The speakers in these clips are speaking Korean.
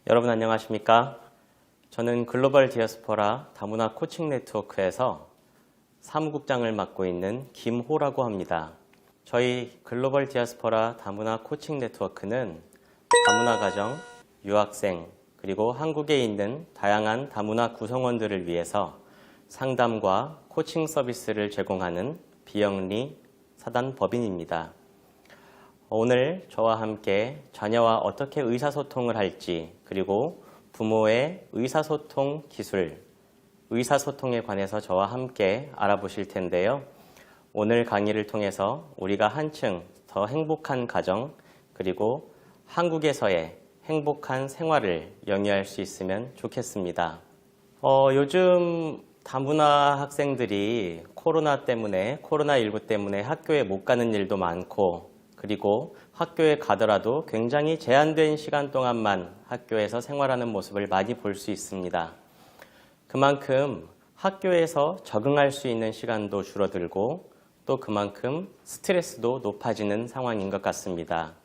여러분 안녕하십니까? 저는 글로벌 디아스포라 다문화 코칭 네트워크에서 사무국장을 맡고 있는 김호라고 합니다. 저희 글로벌 디아스포라 다문화 코칭 네트워크는 다문화 가정, 유학생, 그리고 한국에 있는 다양한 다문화 구성원들을 위해서 상담과 코칭 서비스를 제공하는 비영리 사단 법인입니다. 오늘 저와 함께 자녀와 어떻게 의사소통을 할지, 그리고 부모의 의사소통 기술, 의사소통에 관해서 저와 함께 알아보실 텐데요. 오늘 강의를 통해서 우리가 한층 더 행복한 가정, 그리고 한국에서의 행복한 생활을 영위할 수 있으면 좋겠습니다. 요즘 다문화 학생들이 코로나19 때문에 학교에 못 가는 일도 많고, 그리고 학교에 가더라도 굉장히 제한된 시간 동안만 학교에서 생활하는 모습을 많이 볼 수 있습니다. 그만큼 학교에서 적응할 수 있는 시간도 줄어들고 또 그만큼 스트레스도 높아지는 상황인 것 같습니다.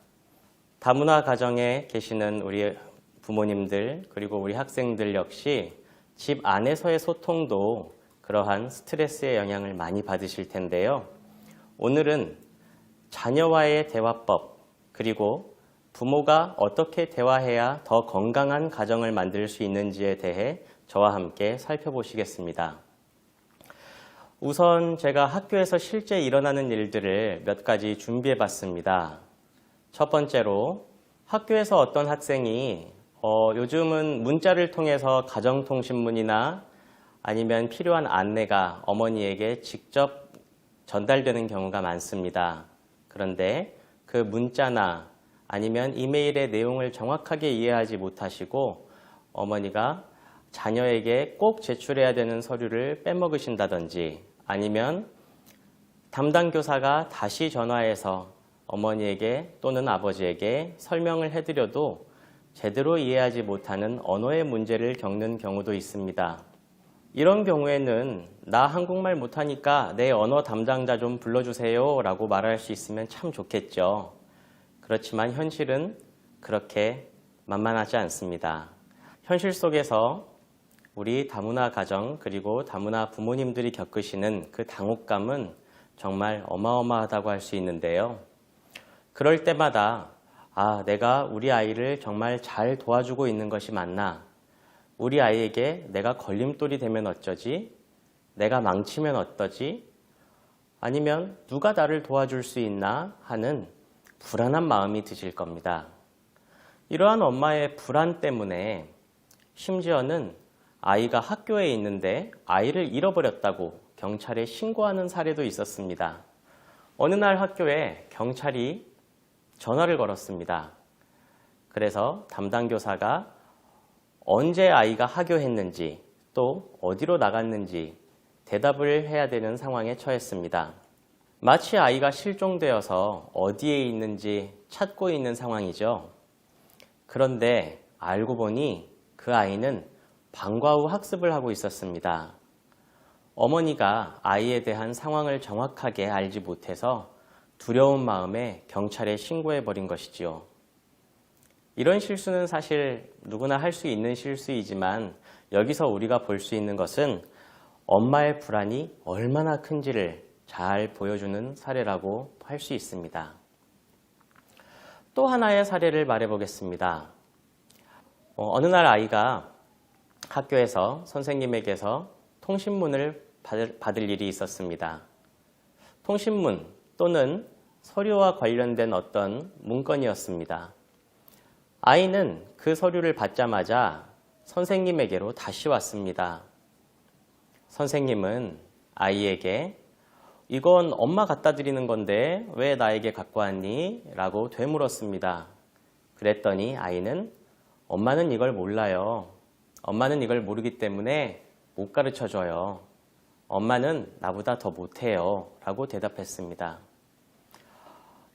다문화 가정에 계시는 우리 부모님들 그리고 우리 학생들 역시 집 안에서의 소통도 그러한 스트레스의 영향을 많이 받으실 텐데요. 오늘은 자녀와의 대화법, 그리고 부모가 어떻게 대화해야 더 건강한 가정을 만들 수 있는지에 대해 저와 함께 살펴보시겠습니다. 우선 제가 학교에서 실제 일어나는 일들을 몇 가지 준비해 봤습니다. 첫 번째로 학교에서 어떤 학생이 요즘은 문자를 통해서 가정통신문이나 아니면 필요한 안내가 어머니에게 직접 전달되는 경우가 많습니다. 그런데 그 문자나 아니면 이메일의 내용을 정확하게 이해하지 못하시고 어머니가 자녀에게 꼭 제출해야 되는 서류를 빼먹으신다든지 아니면 담당 교사가 다시 전화해서 어머니에게 또는 아버지에게 설명을 해드려도 제대로 이해하지 못하는 언어의 문제를 겪는 경우도 있습니다. 이런 경우에는 나 한국말 못하니까 내 언어 담당자 좀 불러주세요 라고 말할 수 있으면 참 좋겠죠. 그렇지만 현실은 그렇게 만만하지 않습니다. 현실 속에서 우리 다문화 가정 그리고 다문화 부모님들이 겪으시는 그 당혹감은 정말 어마어마하다고 할 수 있는데요. 그럴 때마다 내가 우리 아이를 정말 잘 도와주고 있는 것이 맞나? 우리 아이에게 내가 걸림돌이 되면 어쩌지? 내가 망치면 어떠지? 아니면 누가 나를 도와줄 수 있나? 하는 불안한 마음이 드실 겁니다. 이러한 엄마의 불안 때문에 심지어는 아이가 학교에 있는데 아이를 잃어버렸다고 경찰에 신고하는 사례도 있었습니다. 어느 날 학교에 경찰이 전화를 걸었습니다. 그래서 담당 교사가 언제 아이가 하교했는지 또 어디로 나갔는지 대답을 해야 되는 상황에 처했습니다. 마치 아이가 실종되어서 어디에 있는지 찾고 있는 상황이죠. 그런데 알고 보니 그 아이는 방과 후 학습을 하고 있었습니다. 어머니가 아이에 대한 상황을 정확하게 알지 못해서 두려운 마음에 경찰에 신고해버린 것이지요. 이런 실수는 사실 누구나 할 수 있는 실수이지만 여기서 우리가 볼 수 있는 것은 엄마의 불안이 얼마나 큰지를 잘 보여주는 사례라고 할 수 있습니다. 또 하나의 사례를 말해보겠습니다. 어느 날 아이가 학교에서 선생님에게서 통신문을 받을 일이 있었습니다. 통신문 또는 서류와 관련된 어떤 문건이었습니다. 아이는 그 서류를 받자마자 선생님에게로 다시 왔습니다. 선생님은 아이에게 이건 엄마 갖다 드리는 건데 왜 나에게 갖고 왔니? 라고 되물었습니다. 그랬더니 아이는 엄마는 이걸 몰라요. 엄마는 이걸 모르기 때문에 못 가르쳐 줘요. 엄마는 나보다 더 못해요. 라고 대답했습니다.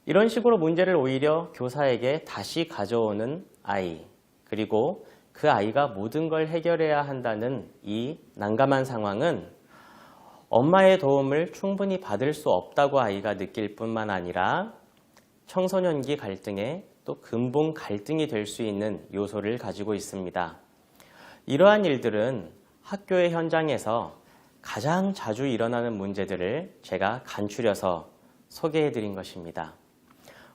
이런 식으로 문제를 오히려 교사에게 다시 가져오는 아이, 그리고 그 아이가 모든 걸 해결해야 한다는 이 난감한 상황은 엄마의 도움을 충분히 받을 수 없다고 아이가 느낄 뿐만 아니라 청소년기 갈등에 또 근본 갈등이 될 수 있는 요소를 가지고 있습니다. 이러한 일들은 학교의 현장에서 가장 자주 일어나는 문제들을 제가 간추려서 소개해 드린 것입니다.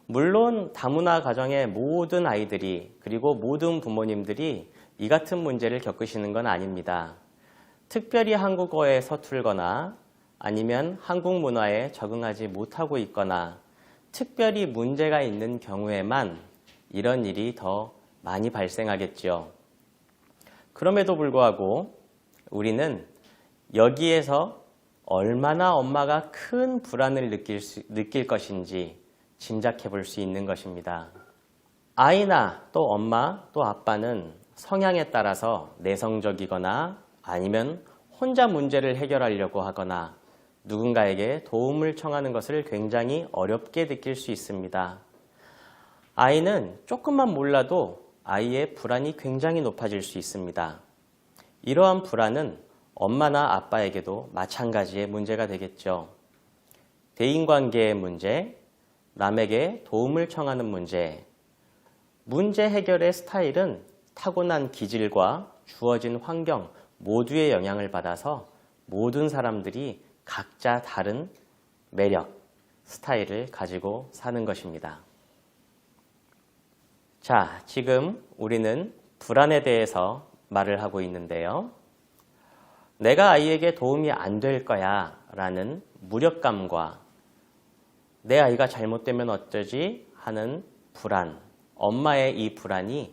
물론 다문화 가정의 모든 아이들이 그리고 모든 부모님들이 이 같은 문제를 겪으시는 건 아닙니다. 특별히 한국어에 서툴거나 아니면 한국 문화에 적응하지 못하고 있거나 특별히 문제가 있는 경우에만 이런 일이 더 많이 발생하겠죠. 그럼에도 불구하고 우리는 여기에서 얼마나 엄마가 큰 불안을 느낄 것인지 짐작해 볼 수 있는 것입니다. 아이나 또 엄마 또 아빠는 성향에 따라서 내성적이거나 아니면 혼자 문제를 해결하려고 하거나 누군가에게 도움을 청하는 것을 굉장히 어렵게 느낄 수 있습니다. 아이는 조금만 몰라도 아이의 불안이 굉장히 높아질 수 있습니다. 이러한 불안은 엄마나 아빠에게도 마찬가지의 문제가 되겠죠. 대인관계의 문제, 남에게 도움을 청하는 문제, 문제 해결의 스타일은 타고난 기질과 주어진 환경 모두의 영향을 받아서 모든 사람들이 각자 다른 매력, 스타일을 가지고 사는 것입니다. 자, 지금 우리는 불안에 대해서 말을 하고 있는데요. 내가 아이에게 도움이 안 될 거야 라는 무력감과 내 아이가 잘못되면 어쩌지 하는 불안, 엄마의 이 불안이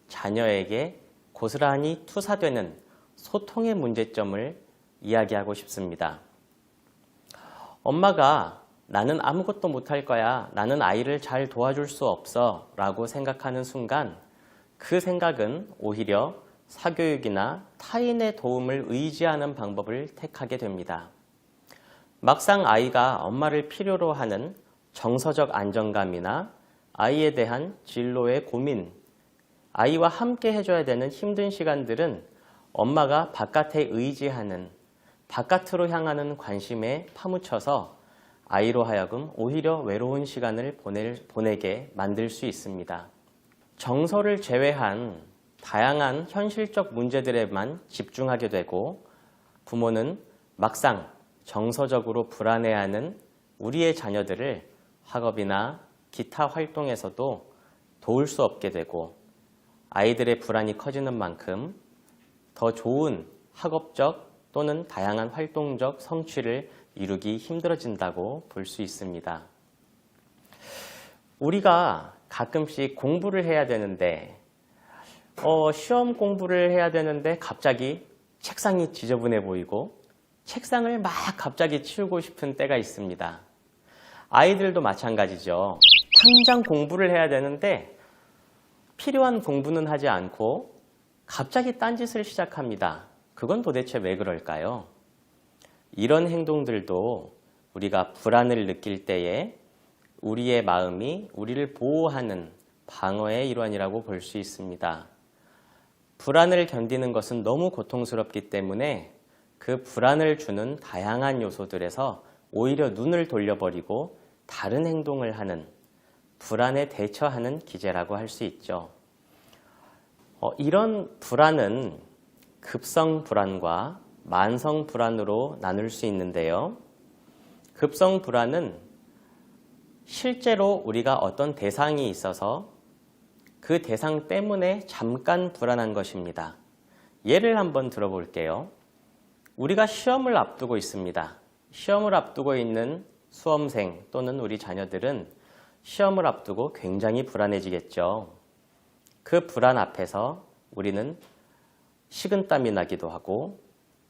자녀에게 고스란히 투사되는 소통의 문제점을 이야기하고 싶습니다. 엄마가 나는 아무것도 못할 거야, 나는 아이를 잘 도와줄 수 없어 라고 생각하는 순간 그 생각은 오히려 사교육이나 타인의 도움을 의지하는 방법을 택하게 됩니다. 막상 아이가 엄마를 필요로 하는 정서적 안정감이나 아이에 대한 진로의 고민, 아이와 함께 해줘야 되는 힘든 시간들은 엄마가 바깥에 의지하는, 바깥으로 향하는 관심에 파묻혀서 아이로 하여금 오히려 외로운 시간을 보내게 만들 수 있습니다. 정서를 제외한 다양한 현실적 문제들에만 집중하게 되고 부모는 막상 정서적으로 불안해하는 우리의 자녀들을 학업이나 기타 활동에서도 도울 수 없게 되고 아이들의 불안이 커지는 만큼 더 좋은 학업적 또는 다양한 활동적 성취를 이루기 힘들어진다고 볼 수 있습니다. 우리가 가끔씩 공부를 해야 되는데 시험 공부를 해야 되는데 갑자기 책상이 지저분해 보이고 책상을 막 갑자기 치우고 싶은 때가 있습니다. 아이들도 마찬가지죠. 당장 공부를 해야 되는데 필요한 공부는 하지 않고 갑자기 딴짓을 시작합니다. 그건 도대체 왜 그럴까요? 이런 행동들도 우리가 불안을 느낄 때에 우리의 마음이 우리를 보호하는 방어의 일환이라고 볼 수 있습니다. 불안을 견디는 것은 너무 고통스럽기 때문에 그 불안을 주는 다양한 요소들에서 오히려 눈을 돌려버리고 다른 행동을 하는, 불안에 대처하는 기제라고 할 수 있죠. 이런 불안은 급성 불안과 만성 불안으로 나눌 수 있는데요. 급성 불안은 실제로 우리가 어떤 대상이 있어서 그 대상 때문에 잠깐 불안한 것입니다. 예를 한번 들어볼게요. 우리가 시험을 앞두고 있습니다. 시험을 앞두고 있는 수험생 또는 우리 자녀들은 시험을 앞두고 굉장히 불안해지겠죠. 그 불안 앞에서 우리는 식은땀이 나기도 하고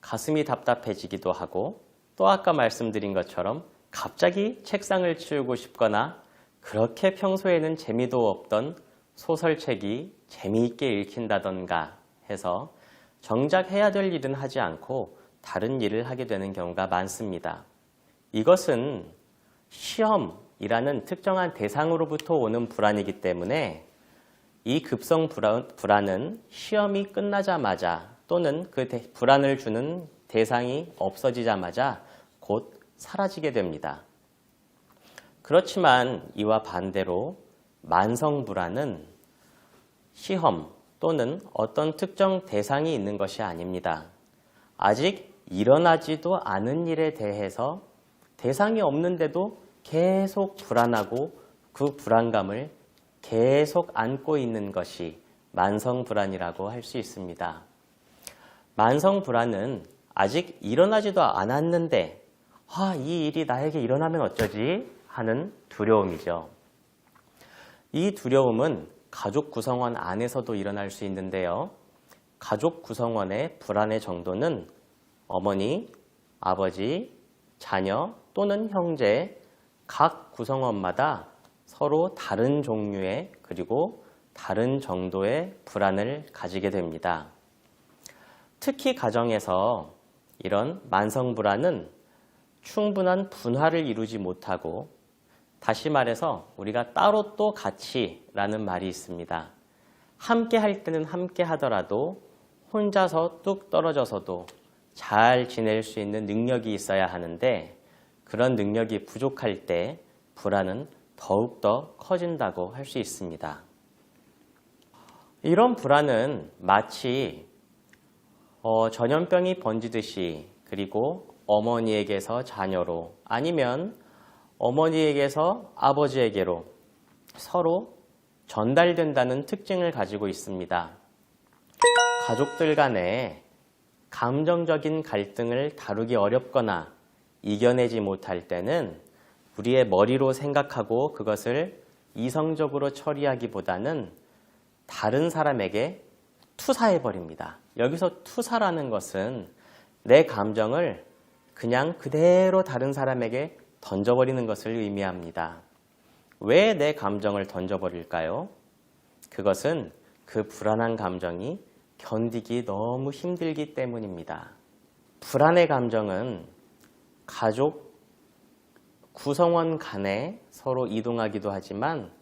가슴이 답답해지기도 하고 또 아까 말씀드린 것처럼 갑자기 책상을 치우고 싶거나 그렇게 평소에는 재미도 없던 소설책이 재미있게 읽힌다던가 해서 정작 해야 될 일은 하지 않고 다른 일을 하게 되는 경우가 많습니다. 이것은 시험이라는 특정한 대상으로부터 오는 불안이기 때문에 이 급성 불안은 시험이 끝나자마자 또는 그 불안을 주는 대상이 없어지자마자 곧 사라지게 됩니다. 그렇지만 이와 반대로 만성불안은 시험 또는 어떤 특정 대상이 있는 것이 아닙니다. 아직 일어나지도 않은 일에 대해서 대상이 없는데도 계속 불안하고 그 불안감을 계속 안고 있는 것이 만성불안이라고 할 수 있습니다. 만성불안은 아직 일어나지도 않았는데 이 일이 나에게 일어나면 어쩌지? 하는 두려움이죠. 이 두려움은 가족 구성원 안에서도 일어날 수 있는데요. 가족 구성원의 불안의 정도는 어머니, 아버지, 자녀 또는 형제 각 구성원마다 서로 다른 종류의 그리고 다른 정도의 불안을 가지게 됩니다. 특히 가정에서 이런 만성불안은 충분한 분화를 이루지 못하고 다시 말해서 우리가 따로 또 같이라는 말이 있습니다. 함께 할 때는 함께 하더라도 혼자서 뚝 떨어져서도 잘 지낼 수 있는 능력이 있어야 하는데 그런 능력이 부족할 때 불안은 더욱더 커진다고 할 수 있습니다. 이런 불안은 마치 전염병이 번지듯이 그리고 어머니에게서 자녀로 아니면 어머니에게서 아버지에게로 서로 전달된다는 특징을 가지고 있습니다. 가족들 간에 감정적인 갈등을 다루기 어렵거나 이겨내지 못할 때는 우리의 머리로 생각하고 그것을 이성적으로 처리하기보다는 다른 사람에게 투사해버립니다. 여기서 투사라는 것은 내 감정을 그냥 그대로 다른 사람에게 던져버리는 것을 의미합니다. 왜 내 감정을 던져버릴까요? 그것은 그 불안한 감정이 견디기 너무 힘들기 때문입니다. 불안의 감정은 가족 구성원 간에 서로 이동하기도 하지만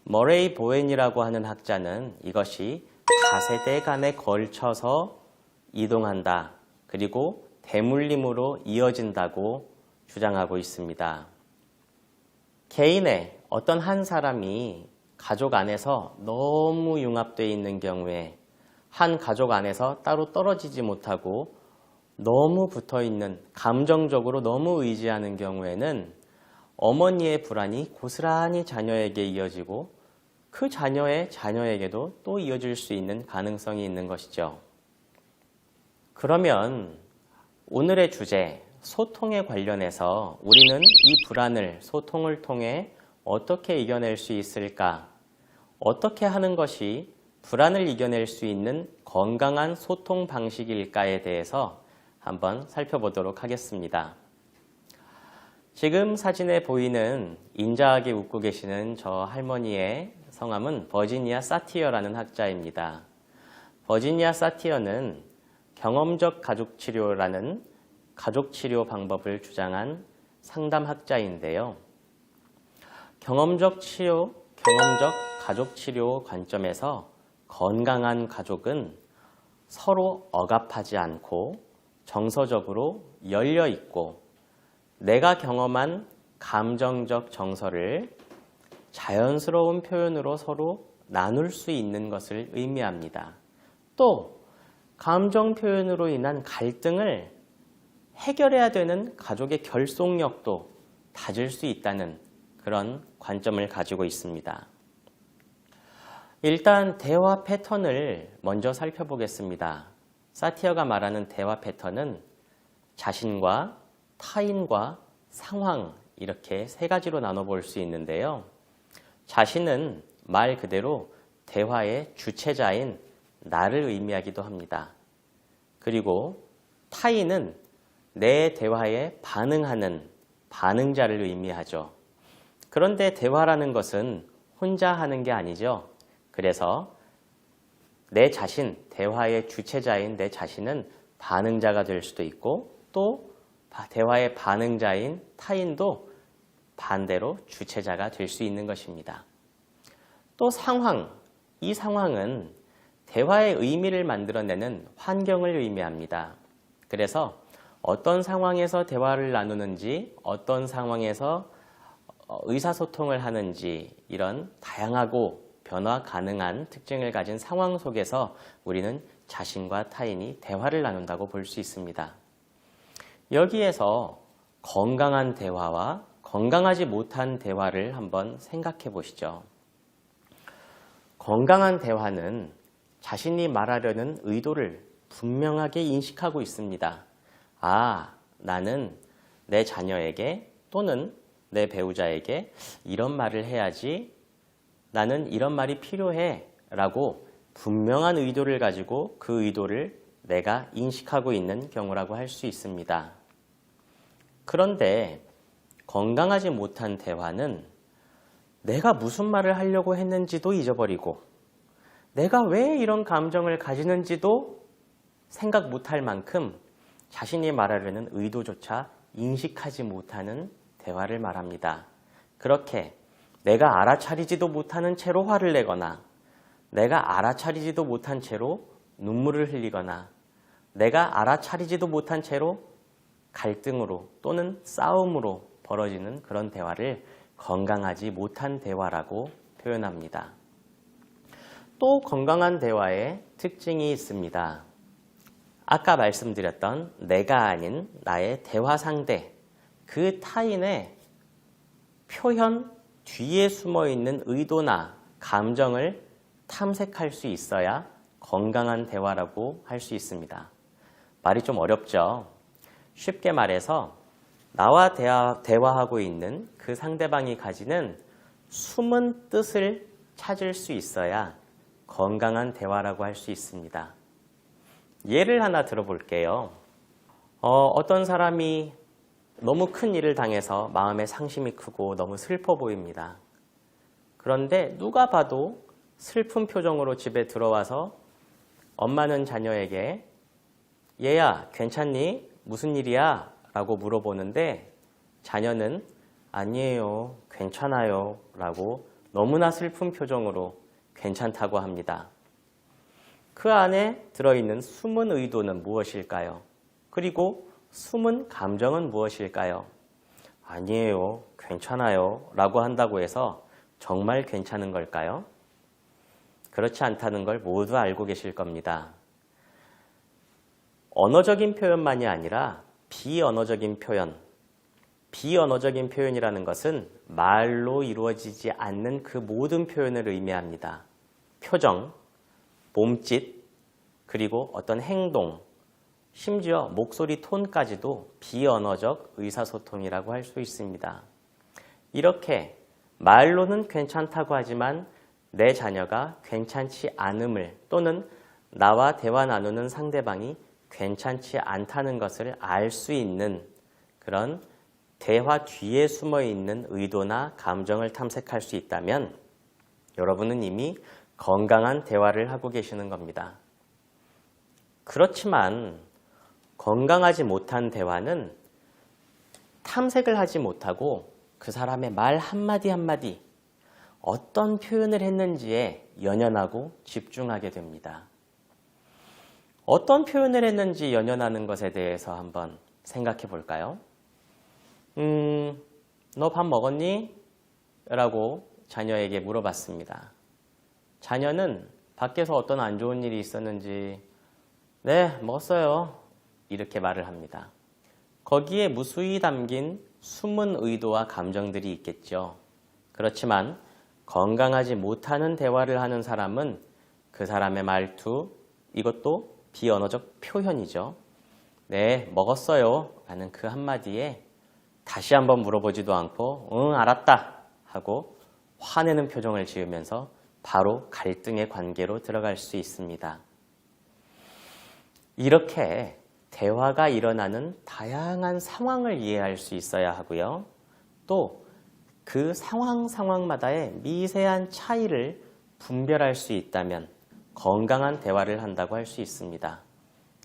머레이 보웬이라고 하는 학자는 이것이 다세대 간에 걸쳐서 이동한다. 그리고 대물림으로 이어진다고 주장하고 있습니다. 개인의 어떤 한 사람이 가족 안에서 너무 융합되어 있는 경우에 한 가족 안에서 따로 떨어지지 못하고 너무 붙어있는 감정적으로 너무 의지하는 경우에는 어머니의 불안이 고스란히 자녀에게 이어지고 그 자녀의 자녀에게도 또 이어질 수 있는 가능성이 있는 것이죠. 그러면 오늘의 주제 소통에 관련해서 우리는 이 불안을 소통을 통해 어떻게 이겨낼 수 있을까? 어떻게 하는 것이 불안을 이겨낼 수 있는 건강한 소통 방식일까에 대해서 한번 살펴보도록 하겠습니다. 지금 사진에 보이는 인자하게 웃고 계시는 저 할머니의 성함은 버지니아 사티어라는 학자입니다. 버지니아 사티어는 경험적 가족치료라는 가족치료 방법을 주장한 상담학자인데요. 경험적 가족치료 관점에서 건강한 가족은 서로 억압하지 않고 정서적으로 열려있고 내가 경험한 감정적 정서를 자연스러운 표현으로 서로 나눌 수 있는 것을 의미합니다. 또 감정 표현으로 인한 갈등을 해결해야 되는 가족의 결속력도 다질 수 있다는 그런 관점을 가지고 있습니다. 일단 대화 패턴을 먼저 살펴보겠습니다. 사티어가 말하는 대화 패턴은 자신과 타인과 상황 이렇게 세 가지로 나눠볼 수 있는데요. 자신은 말 그대로 대화의 주체자인 나를 의미하기도 합니다. 그리고 타인은 내 대화에 반응하는 반응자를 의미하죠. 그런데 대화라는 것은 혼자 하는 게 아니죠. 그래서 내 자신, 대화의 주체자인 내 자신은 반응자가 될 수도 있고 또 대화의 반응자인 타인도 반대로 주체자가 될 수 있는 것입니다. 또 상황, 이 상황은 대화의 의미를 만들어내는 환경을 의미합니다. 그래서 어떤 상황에서 대화를 나누는지, 어떤 상황에서 의사소통을 하는지 이런 다양하고 변화 가능한 특징을 가진 상황 속에서 우리는 자신과 타인이 대화를 나눈다고 볼 수 있습니다. 여기에서 건강한 대화와 건강하지 못한 대화를 한번 생각해 보시죠. 건강한 대화는 자신이 말하려는 의도를 분명하게 인식하고 있습니다. 아, 나는 내 자녀에게 또는 내 배우자에게 이런 말을 해야지, 나는 이런 말이 필요해 라고 분명한 의도를 가지고 그 의도를 내가 인식하고 있는 경우라고 할 수 있습니다. 그런데 건강하지 못한 대화는 내가 무슨 말을 하려고 했는지도 잊어버리고 내가 왜 이런 감정을 가지는지도 생각 못할 만큼 자신이 말하려는 의도조차 인식하지 못하는 대화를 말합니다. 그렇게 내가 알아차리지도 못하는 채로 화를 내거나 내가 알아차리지도 못한 채로 눈물을 흘리거나 내가 알아차리지도 못한 채로 갈등으로 또는 싸움으로 벌어지는 그런 대화를 건강하지 못한 대화라고 표현합니다. 또 건강한 대화의 특징이 있습니다. 아까 말씀드렸던 내가 아닌 나의 대화 상대, 그 타인의 표현 뒤에 숨어 있는 의도나 감정을 탐색할 수 있어야 건강한 대화라고 할 수 있습니다. 말이 좀 어렵죠? 쉽게 말해서 나와 대화하고 있는 그 상대방이 가지는 숨은 뜻을 찾을 수 있어야 건강한 대화라고 할 수 있습니다. 예를 하나 들어볼게요. 어떤 사람이 너무 큰 일을 당해서 마음의 상심이 크고 너무 슬퍼 보입니다. 그런데 누가 봐도 슬픈 표정으로 집에 들어와서 엄마는 자녀에게 얘야, 괜찮니? 무슨 일이야? 라고 물어보는데 자녀는 아니에요, 괜찮아요 라고 너무나 슬픈 표정으로 괜찮다고 합니다. 그 안에 들어있는 숨은 의도는 무엇일까요? 그리고 숨은 감정은 무엇일까요? 아니에요, 괜찮아요 라고 한다고 해서 정말 괜찮은 걸까요? 그렇지 않다는 걸 모두 알고 계실 겁니다. 언어적인 표현만이 아니라 비언어적인 표현, 비언어적인 표현이라는 것은 말로 이루어지지 않는 그 모든 표현을 의미합니다. 표정, 몸짓, 그리고 어떤 행동, 심지어 목소리 톤까지도 비언어적 의사소통이라고 할 수 있습니다. 이렇게 말로는 괜찮다고 하지만 내 자녀가 괜찮지 않음을 또는 나와 대화 나누는 상대방이 괜찮지 않다는 것을 알 수 있는 그런 대화 뒤에 숨어 있는 의도나 감정을 탐색할 수 있다면 여러분은 이미 건강한 대화를 하고 계시는 겁니다. 그렇지만 건강하지 못한 대화는 탐색을 하지 못하고 그 사람의 말 한마디 한마디 어떤 표현을 했는지에 연연하고 집중하게 됩니다. 어떤 표현을 했는지 연연하는 것에 대해서 한번 생각해 볼까요? 너 밥 먹었니? 라고 자녀에게 물어봤습니다. 자녀는 밖에서 어떤 안 좋은 일이 있었는지 네, 먹었어요. 이렇게 말을 합니다. 거기에 무수히 담긴 숨은 의도와 감정들이 있겠죠. 그렇지만 건강하지 못하는 대화를 하는 사람은 그 사람의 말투, 이것도 비언어적 표현이죠. 네, 먹었어요. 라는 그 한마디에 다시 한번 물어보지도 않고 응, 알았다 하고 화내는 표정을 지으면서 바로 갈등의 관계로 들어갈 수 있습니다. 이렇게 대화가 일어나는 다양한 상황을 이해할 수 있어야 하고요. 또 그 상황마다의 미세한 차이를 분별할 수 있다면 건강한 대화를 한다고 할 수 있습니다.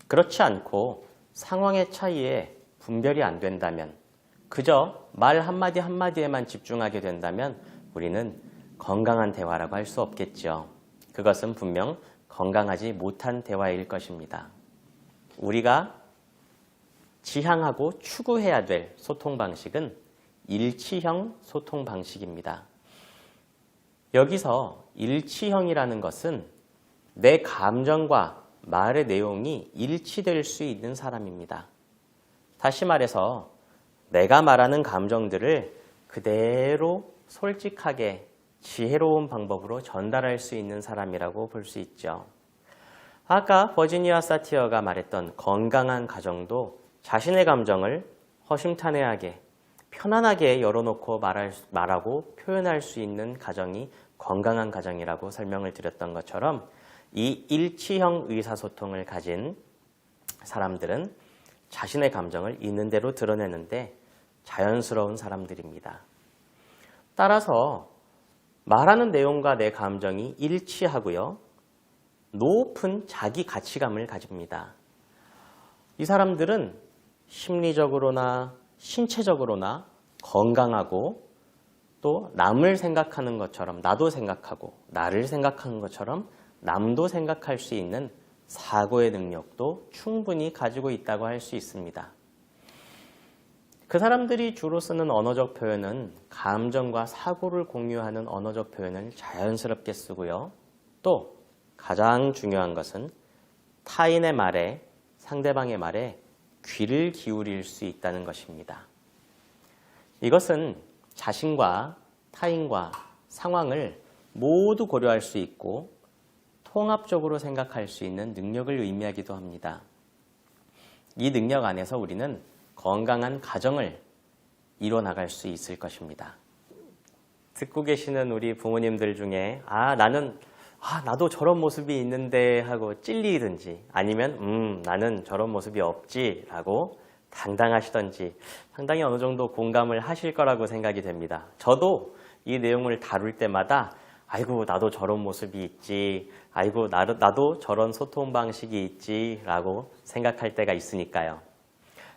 그렇지 않고 상황의 차이에 분별이 안 된다면 그저 말 한마디 한마디에만 집중하게 된다면 우리는 건강한 대화라고 할 수 없겠죠. 그것은 분명 건강하지 못한 대화일 것입니다. 우리가 지향하고 추구해야 될 소통 방식은 일치형 소통 방식입니다. 여기서 일치형이라는 것은 내 감정과 말의 내용이 일치될 수 있는 사람입니다. 다시 말해서 내가 말하는 감정들을 그대로 솔직하게 지혜로운 방법으로 전달할 수 있는 사람이라고 볼 수 있죠. 아까 버지니아 사티어가 말했던 건강한 가정도 자신의 감정을 허심탄회하게 편안하게 열어놓고 말하고 표현할 수 있는 가정이 건강한 가정이라고 설명을 드렸던 것처럼 이 일치형 의사소통을 가진 사람들은 자신의 감정을 있는 대로 드러내는데 자연스러운 사람들입니다. 따라서 말하는 내용과 내 감정이 일치하고요. 높은 자기 가치감을 가집니다. 이 사람들은 심리적으로나 신체적으로나 건강하고 또 남을 생각하는 것처럼 나도 생각하고 나를 생각하는 것처럼 남도 생각할 수 있는 사고의 능력도 충분히 가지고 있다고 할 수 있습니다. 그 사람들이 주로 쓰는 언어적 표현은 감정과 사고를 공유하는 언어적 표현을 자연스럽게 쓰고요. 또 가장 중요한 것은 타인의 말에, 상대방의 말에 귀를 기울일 수 있다는 것입니다. 이것은 자신과 타인과 상황을 모두 고려할 수 있고 통합적으로 생각할 수 있는 능력을 의미하기도 합니다. 이 능력 안에서 우리는 건강한 가정을 이뤄나갈 수 있을 것입니다. 듣고 계시는 우리 부모님들 중에 나도 저런 모습이 있는데 하고 찔리든지 아니면 나는 저런 모습이 없지 라고 당당하시던지 상당히 어느 정도 공감을 하실 거라고 생각이 됩니다. 저도 이 내용을 다룰 때마다 아이고 나도 저런 모습이 있지, 아이고 나도 저런 소통 방식이 있지 라고 생각할 때가 있으니까요.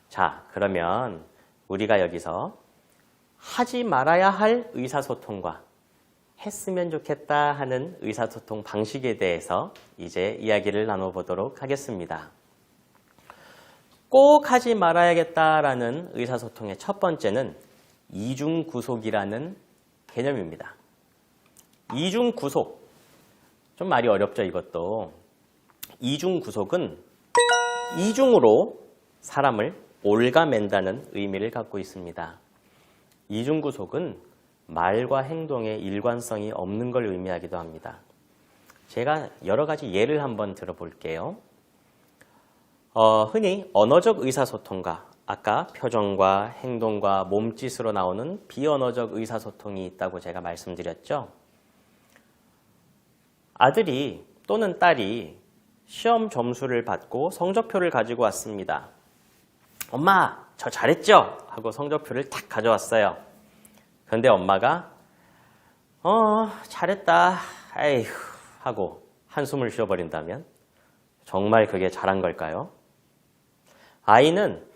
자, 그러면 우리가 여기서 하지 말아야 할 의사소통과 했으면 좋겠다 하는 의사소통 방식에 대해서 이제 이야기를 나눠보도록 하겠습니다. 꼭 하지 말아야겠다라는 의사소통의 첫 번째는 이중구속이라는 개념입니다. 이중구속, 좀 말이 어렵죠 이것도. 이중구속은 이중으로 사람을 올가맨다는 의미를 갖고 있습니다. 이중구속은 말과 행동에 일관성이 없는 걸 의미하기도 합니다. 제가 여러 가지 예를 한번 들어볼게요. 흔히 언어적 의사소통과 아까 표정과 행동과 몸짓으로 나오는 비언어적 의사소통이 있다고 제가 말씀드렸죠. 아들이 또는 딸이 시험 점수를 받고 성적표를 가지고 왔습니다. 엄마, 저 잘했죠? 하고 성적표를 탁 가져왔어요. 그런데 엄마가 잘했다, 에휴 하고 한숨을 쉬어버린다면 정말 그게 잘한 걸까요? 아이는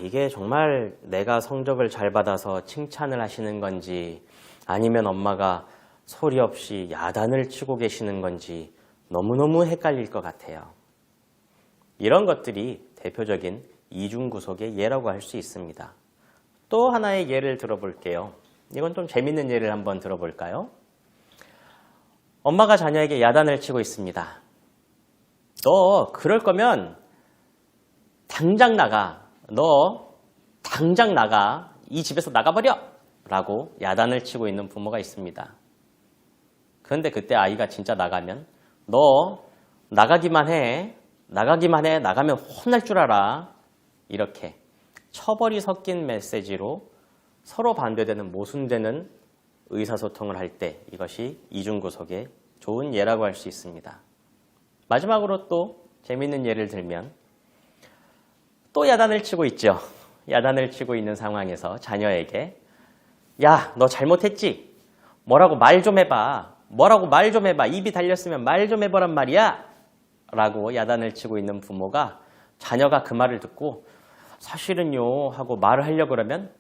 이게 정말 내가 성적을 잘 받아서 칭찬을 하시는 건지 아니면 엄마가 소리 없이 야단을 치고 계시는 건지 너무너무 헷갈릴 것 같아요. 이런 것들이 대표적인 이중구속의 예라고 할 수 있습니다. 또 하나의 예를 들어볼게요. 이건 좀 재밌는 예를 한번 들어볼까요? 엄마가 자녀에게 야단을 치고 있습니다. 너 그럴 거면 당장 나가. 너 당장 나가. 이 집에서 나가버려! 라고 야단을 치고 있는 부모가 있습니다. 그런데 그때 아이가 진짜 나가면 너 나가기만 해. 나가면 혼날 줄 알아. 이렇게 처벌이 섞인 메시지로 서로 반대되는 모순되는 의사소통을 할 때 이것이 이중구속의 좋은 예라고 할 수 있습니다. 마지막으로 또 재미있는 예를 들면 또 야단을 치고 있죠. 야단을 치고 있는 상황에서 자녀에게 야, 너 잘못했지? 뭐라고 말 좀 해봐. 입이 달렸으면 말 좀 해보란 말이야. 라고 야단을 치고 있는 부모가 자녀가 그 말을 듣고 사실은요 하고 말을 하려고 그러면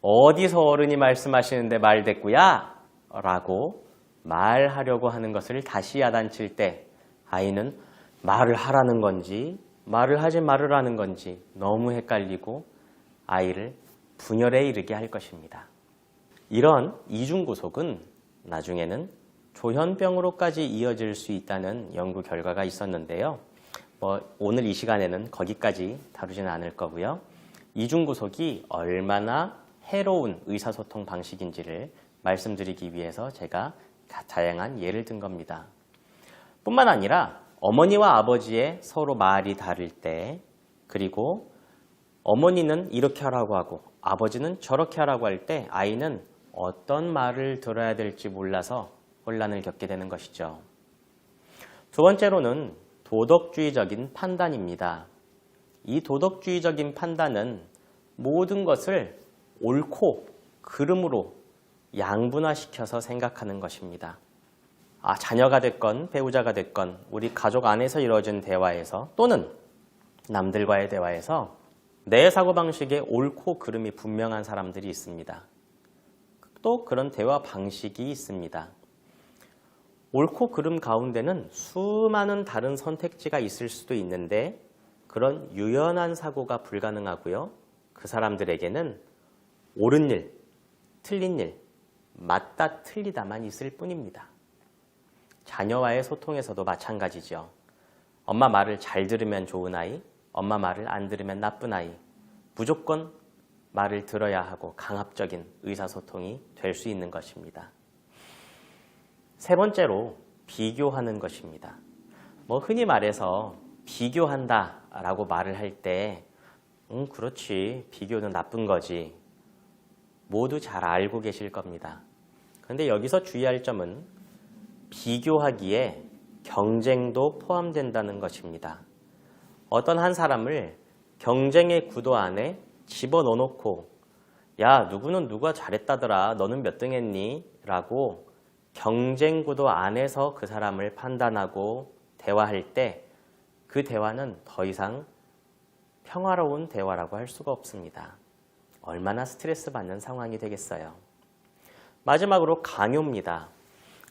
어디서 어른이 말씀하시는데 말대꾸야? 라고 말하려고 하는 것을 다시 야단칠 때 아이는 말을 하라는 건지 말을 하지 말으라는 건지 너무 헷갈리고 아이를 분열에 이르게 할 것입니다. 이런 이중구속은 나중에는 조현병으로까지 이어질 수 있다는 연구 결과가 있었는데요. 오늘 이 시간에는 거기까지 다루지는 않을 거고요. 이중구속이 얼마나 해로운 의사소통 방식인지를 말씀드리기 위해서 제가 다양한 예를 든 겁니다. 뿐만 아니라 어머니와 아버지의 서로 말이 다를 때, 그리고 어머니는 이렇게 하라고 하고 아버지는 저렇게 하라고 할 때 아이는 어떤 말을 들어야 될지 몰라서 혼란을 겪게 되는 것이죠. 두 번째로는 도덕주의적인 판단입니다. 이 도덕주의적인 판단은 모든 것을 옳고 그름으로 양분화시켜서 생각하는 것입니다. 자녀가 됐건 배우자가 됐건 우리 가족 안에서 이루어진 대화에서 또는 남들과의 대화에서 내 사고방식에 옳고 그름이 분명한 사람들이 있습니다. 또 그런 대화 방식이 있습니다. 옳고 그름 가운데는 수많은 다른 선택지가 있을 수도 있는데 그런 유연한 사고가 불가능하고요. 그 사람들에게는 옳은 일, 틀린 일, 맞다 틀리다만 있을 뿐입니다. 자녀와의 소통에서도 마찬가지죠. 엄마 말을 잘 들으면 좋은 아이, 엄마 말을 안 들으면 나쁜 아이. 무조건 말을 들어야 하고 강압적인 의사소통이 될 수 있는 것입니다. 세 번째로 비교하는 것입니다. 흔히 말해서 비교한다 라고 말을 할 때 그렇지, 비교는 나쁜 거지. 모두 잘 알고 계실 겁니다. 그런데 여기서 주의할 점은 비교하기에 경쟁도 포함된다는 것입니다. 어떤 한 사람을 경쟁의 구도 안에 집어넣어 놓고 야, 누구는 누가 잘했다더라, 너는 몇 등 했니? 라고 경쟁 구도 안에서 그 사람을 판단하고 대화할 때 그 대화는 더 이상 평화로운 대화라고 할 수가 없습니다. 얼마나 스트레스 받는 상황이 되겠어요. 마지막으로 강요입니다.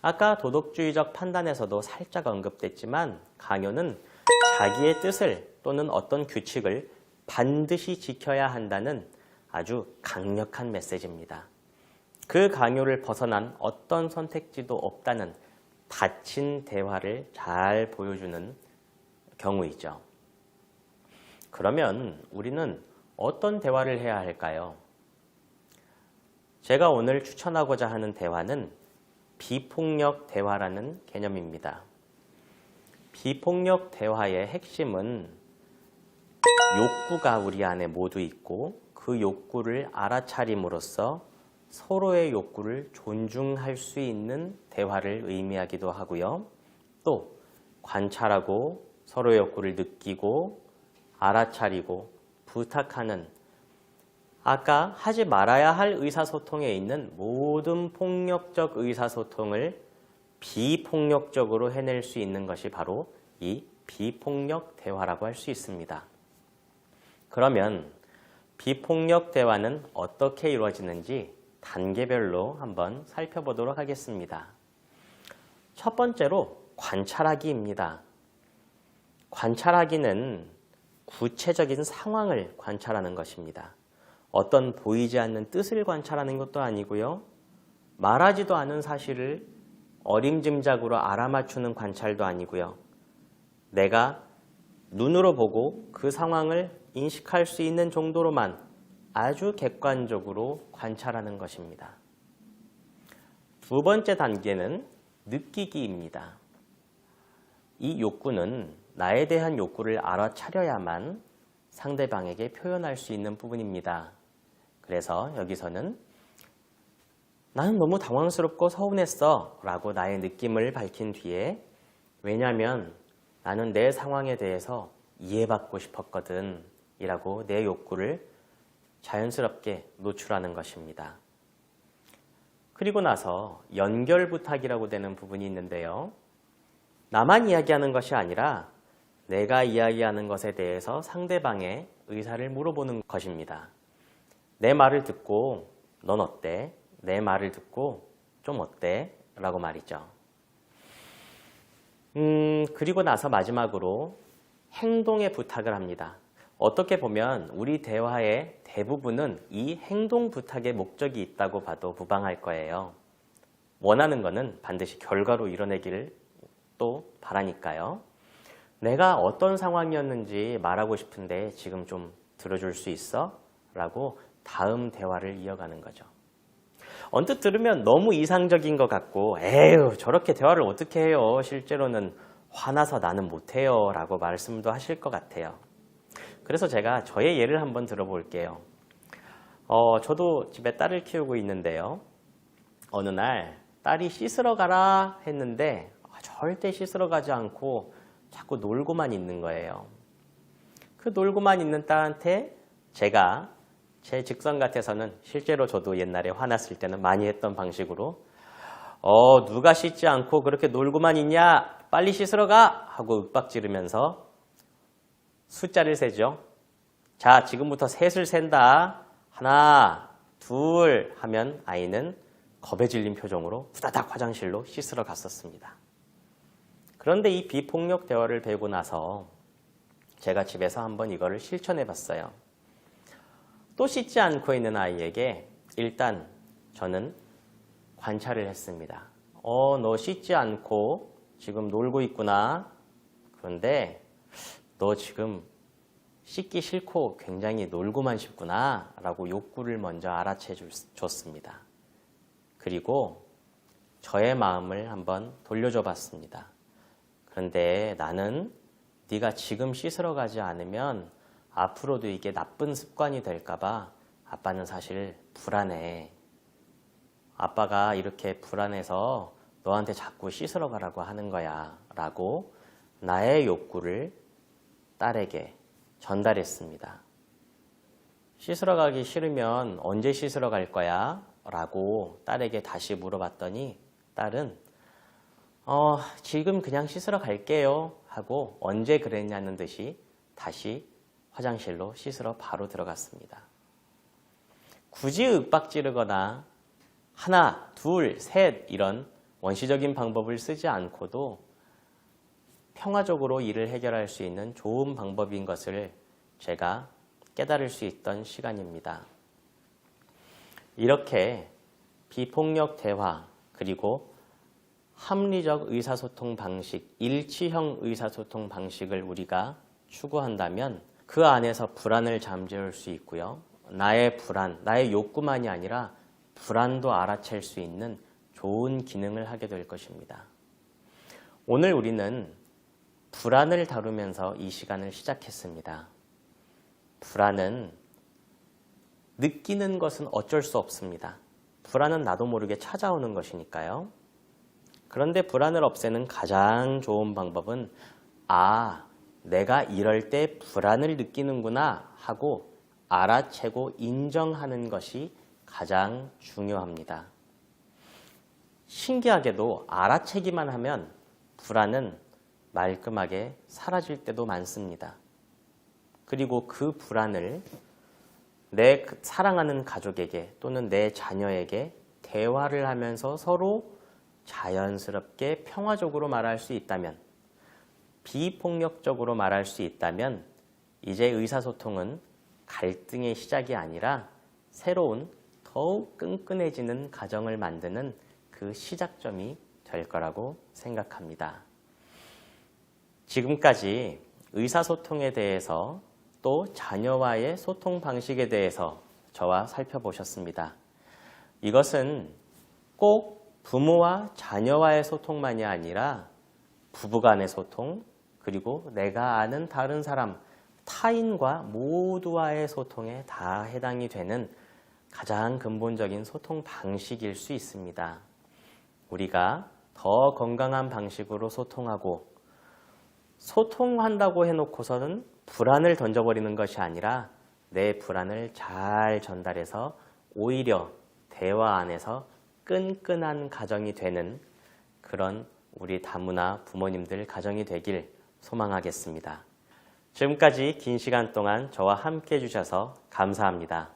아까 도덕주의적 판단에서도 살짝 언급됐지만 강요는 자기의 뜻을 또는 어떤 규칙을 반드시 지켜야 한다는 아주 강력한 메시지입니다. 그 강요를 벗어난 어떤 선택지도 없다는 닫힌 대화를 잘 보여주는 경우이죠. 그러면 우리는 어떤 대화를 해야 할까요? 제가 오늘 추천하고자 하는 대화는 비폭력 대화라는 개념입니다. 비폭력 대화의 핵심은 욕구가 우리 안에 모두 있고 그 욕구를 알아차림으로써 서로의 욕구를 존중할 수 있는 대화를 의미하기도 하고요. 또 관찰하고 서로의 욕구를 느끼고 알아차리고 부탁하는, 아까 하지 말아야 할 의사소통에 있는 모든 폭력적 의사소통을 비폭력적으로 해낼 수 있는 것이 바로 이 비폭력 대화라고 할 수 있습니다. 그러면 비폭력 대화는 어떻게 이루어지는지 단계별로 한번 살펴보도록 하겠습니다. 첫 번째로 관찰하기입니다. 관찰하기는 구체적인 상황을 관찰하는 것입니다. 어떤 보이지 않는 뜻을 관찰하는 것도 아니고요. 말하지도 않은 사실을 어림짐작으로 알아맞추는 관찰도 아니고요. 내가 눈으로 보고 그 상황을 인식할 수 있는 정도로만 아주 객관적으로 관찰하는 것입니다. 두 번째 단계는 느끼기입니다. 이 욕구는 나에 대한 욕구를 알아차려야만 상대방에게 표현할 수 있는 부분입니다. 그래서 여기서는 나는 너무 당황스럽고 서운했어 라고 나의 느낌을 밝힌 뒤에, 왜냐하면 나는 내 상황에 대해서 이해받고 싶었거든 이라고 내 욕구를 자연스럽게 노출하는 것입니다. 그리고 나서 연결 부탁이라고 되는 부분이 있는데요. 나만 이야기하는 것이 아니라 내가 이야기하는 것에 대해서 상대방의 의사를 물어보는 것입니다. 내 말을 듣고 넌 어때? 내 말을 듣고 좀 어때? 라고 말이죠. 그리고 나서 마지막으로 행동의 부탁을 합니다. 어떻게 보면 우리 대화의 대부분은 이 행동 부탁의 목적이 있다고 봐도 무방할 거예요. 원하는 거는 반드시 결과로 이뤄내기를 또 바라니까요. 내가 어떤 상황이었는지 말하고 싶은데 지금 좀 들어줄 수 있어? 라고 다음 대화를 이어가는 거죠. 언뜻 들으면 너무 이상적인 것 같고 에휴 저렇게 대화를 어떻게 해요? 실제로는 화나서 나는 못해요 라고 말씀도 하실 것 같아요. 그래서 제가 저의 예를 한번 들어볼게요. 저도 집에 딸을 키우고 있는데요. 어느 날 딸이 씻으러 가라 했는데 절대 씻으러 가지 않고 자꾸 놀고만 있는 거예요. 그 놀고만 있는 딸한테 제가 제 직성 같아서는 실제로 저도 옛날에 화났을 때는 많이 했던 방식으로 누가 씻지 않고 그렇게 놀고만 있냐? 빨리 씻으러 가! 하고 윽박지르면서 숫자를 세죠. 자, 지금부터 셋을 센다. 하나, 둘 하면 아이는 겁에 질린 표정으로 후다닥 화장실로 씻으러 갔었습니다. 그런데 이 비폭력 대화를 배우고 나서 제가 집에서 한번 이거를 실천해 봤어요. 또 씻지 않고 있는 아이에게 일단 저는 관찰을 했습니다. 너 씻지 않고 지금 놀고 있구나. 그런데 너 지금 씻기 싫고 굉장히 놀고만 싶구나 라고 욕구를 먼저 알아채 줬습니다. 그리고 저의 마음을 한번 돌려줘 봤습니다. 그런데 나는 네가 지금 씻으러 가지 않으면 앞으로도 이게 나쁜 습관이 될까봐 아빠는 사실 불안해. 아빠가 이렇게 불안해서 너한테 자꾸 씻으러 가라고 하는 거야 라고 나의 욕구를 딸에게 전달했습니다. 씻으러 가기 싫으면 언제 씻으러 갈 거야? 라고 딸에게 다시 물어봤더니 딸은 지금 그냥 씻으러 갈게요 하고 언제 그랬냐는 듯이 다시 화장실로 씻으러 바로 들어갔습니다. 굳이 윽박지르거나 하나, 둘, 셋 이런 원시적인 방법을 쓰지 않고도 평화적으로 일을 해결할 수 있는 좋은 방법인 것을 제가 깨달을 수 있던 시간입니다. 이렇게 비폭력 대화 그리고 합리적 의사소통 방식, 일치형 의사소통 방식을 우리가 추구한다면 그 안에서 불안을 잠재울 수 있고요. 나의 불안, 나의 욕구만이 아니라 불안도 알아챌 수 있는 좋은 기능을 하게 될 것입니다. 오늘 우리는 불안을 다루면서 이 시간을 시작했습니다. 불안은 느끼는 것은 어쩔 수 없습니다. 불안은 나도 모르게 찾아오는 것이니까요. 그런데 불안을 없애는 가장 좋은 방법은 내가 이럴 때 불안을 느끼는구나 하고 알아채고 인정하는 것이 가장 중요합니다. 신기하게도 알아채기만 하면 불안은 말끔하게 사라질 때도 많습니다. 그리고 그 불안을 내 사랑하는 가족에게 또는 내 자녀에게 대화를 하면서 서로 자연스럽게 평화적으로 말할 수 있다면, 비폭력적으로 말할 수 있다면 이제 의사소통은 갈등의 시작이 아니라 새로운 더욱 끈끈해지는 가정을 만드는 그 시작점이 될 거라고 생각합니다. 지금까지 의사소통에 대해서 또 자녀와의 소통 방식에 대해서 저와 살펴보셨습니다. 이것은 꼭 부모와 자녀와의 소통만이 아니라 부부간의 소통, 그리고 내가 아는 다른 사람, 타인과 모두와의 소통에 다 해당이 되는 가장 근본적인 소통 방식일 수 있습니다. 우리가 더 건강한 방식으로 소통하고 소통한다고 해놓고서는 불안을 던져버리는 것이 아니라 내 불안을 잘 전달해서 오히려 대화 안에서 끈끈한 가정이 되는 그런 우리 다문화 부모님들 가정이 되길 소망하겠습니다. 지금까지 긴 시간 동안 저와 함께 해주셔서 감사합니다.